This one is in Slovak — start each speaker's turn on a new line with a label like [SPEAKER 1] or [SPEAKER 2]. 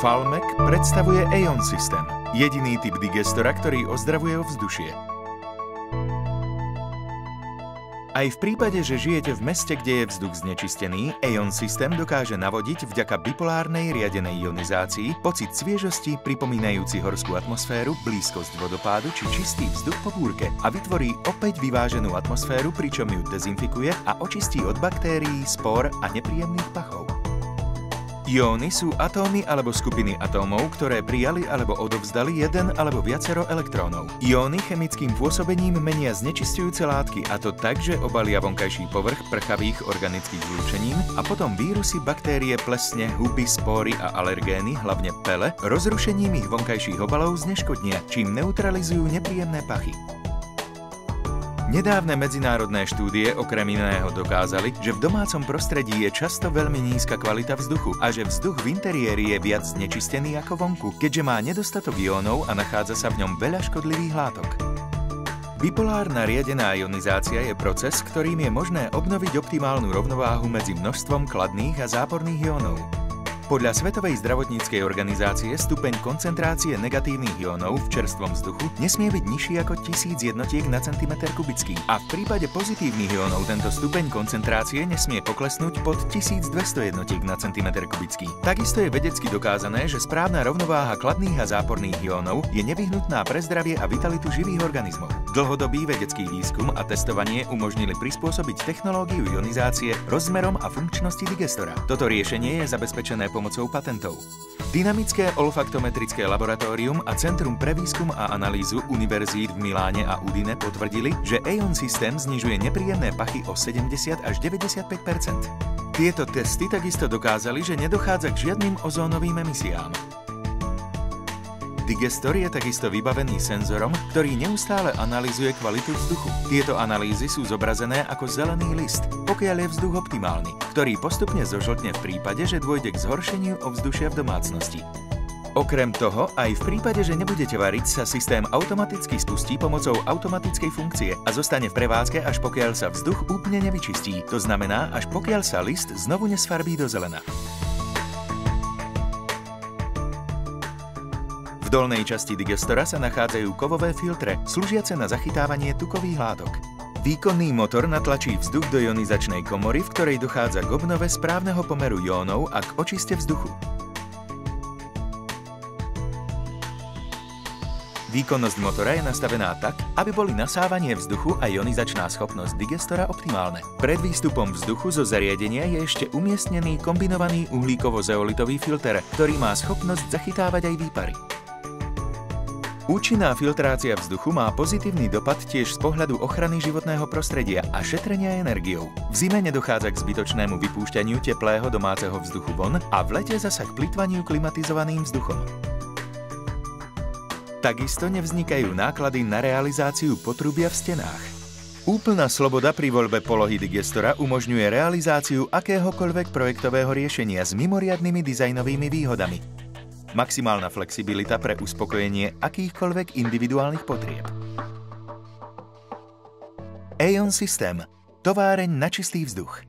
[SPEAKER 1] Falmek predstavuje EON systém, jediný typ digestora, ktorý ozdravuje ovzdušie. Aj v prípade, že žijete v meste, kde je vzduch znečistený, EON systém dokáže navodiť vďaka bipolárnej riadenej ionizácii pocit sviežosti pripomínajúci horskú atmosféru, blízkosť vodopádu či čistý vzduch po búrke a vytvorí opäť vyváženú atmosféru, pričom ju dezinfikuje a očistí od baktérií, spor a nepríjemných pachov. Ióny sú atómy alebo skupiny atómov, ktoré prijali alebo odovzdali jeden alebo viacero elektrónov. Ióny chemickým pôsobením menia znečisťujúce látky, a to tak, že obalia vonkajší povrch prchavých organických zlúčenín a potom vírusy, baktérie, plesne, huby, spóry a alergény, hlavne pele, rozrušením ich vonkajších obalov zneškodnia, čím neutralizujú nepríjemné pachy. Nedávne medzinárodné štúdie okrem iného dokázali, že v domácom prostredí je často veľmi nízka kvalita vzduchu a že vzduch v interiéri je viac znečistený ako vonku, keďže má nedostatok iónov a nachádza sa v ňom veľa škodlivých látok. Bipolárna riadená ionizácia je proces, ktorým je možné obnoviť optimálnu rovnováhu medzi množstvom kladných a záporných iónov. Podľa Svetovej zdravotníckej organizácie stupeň koncentrácie negatívnych iónov v čerstvom vzduchu nesmie byť nižší ako 1000 jednotiek na centimeter kubický a v prípade pozitívnych iónov tento stupeň koncentrácie nesmie poklesnúť pod 1200 jednotiek na centimeter kubický. Takisto je vedecky dokázané, že správna rovnováha kladných a záporných iónov je nevyhnutná pre zdravie a vitalitu živých organizmov. Dlhodobý vedecký výskum a testovanie umožnili prispôsobiť technológiu ionizácie rozmerom a funkčnosti digestora. Toto riešenie je zabezpečené pomocou patentov. Dynamické olfaktometrické laboratórium a Centrum pre výskum a analýzu univerzít v Miláne a Udine potvrdili, že EON systém znižuje nepríjemné pachy o 70 až 95%. Tieto testy takisto dokázali, že nedochádza k žiadnym ozónovým emisiám. Digestor je takisto vybavený senzorom, ktorý neustále analyzuje kvalitu vzduchu. Tieto analýzy sú zobrazené ako zelený list, pokiaľ je vzduch optimálny, ktorý postupne zožltne v prípade, že dôjde k zhoršeniu ovzdušia v domácnosti. Okrem toho, aj v prípade, že nebudete variť, sa systém automaticky spustí pomocou automatickej funkcie a zostane v prevádzke, až pokiaľ sa vzduch úplne nevyčistí. To znamená, až pokiaľ sa list znovu nesfarbí do zelena. V dolnej časti digestora sa nachádzajú kovové filtre, slúžiace na zachytávanie tukových látok. Výkonný motor natlačí vzduch do ionizačnej komory, v ktorej dochádza k obnove správneho pomeru iónov a k očiste vzduchu. Výkonnosť motora je nastavená tak, aby boli nasávanie vzduchu a ionizačná schopnosť digestora optimálne. Pred výstupom vzduchu zo zariadenia je ešte umiestnený kombinovaný uhlíkovo-zeolitový filter, ktorý má schopnosť zachytávať aj výpary. Účinná filtrácia vzduchu má pozitívny dopad tiež z pohľadu ochrany životného prostredia a šetrenia energiou. V zime nedochádza k zbytočnému vypúšťaniu teplého domáceho vzduchu von a v lete zasa k plytvaniu klimatizovaným vzduchom. Takisto nevznikajú náklady na realizáciu potrubia v stenách. Úplná sloboda pri voľbe polohy digestora umožňuje realizáciu akéhokoľvek projektového riešenia s mimoriadnymi dizajnovými výhodami. Maximálna flexibilita pre uspokojenie akýchkoľvek individuálnych potrieb. EON systém. Továreň na čistý vzduch.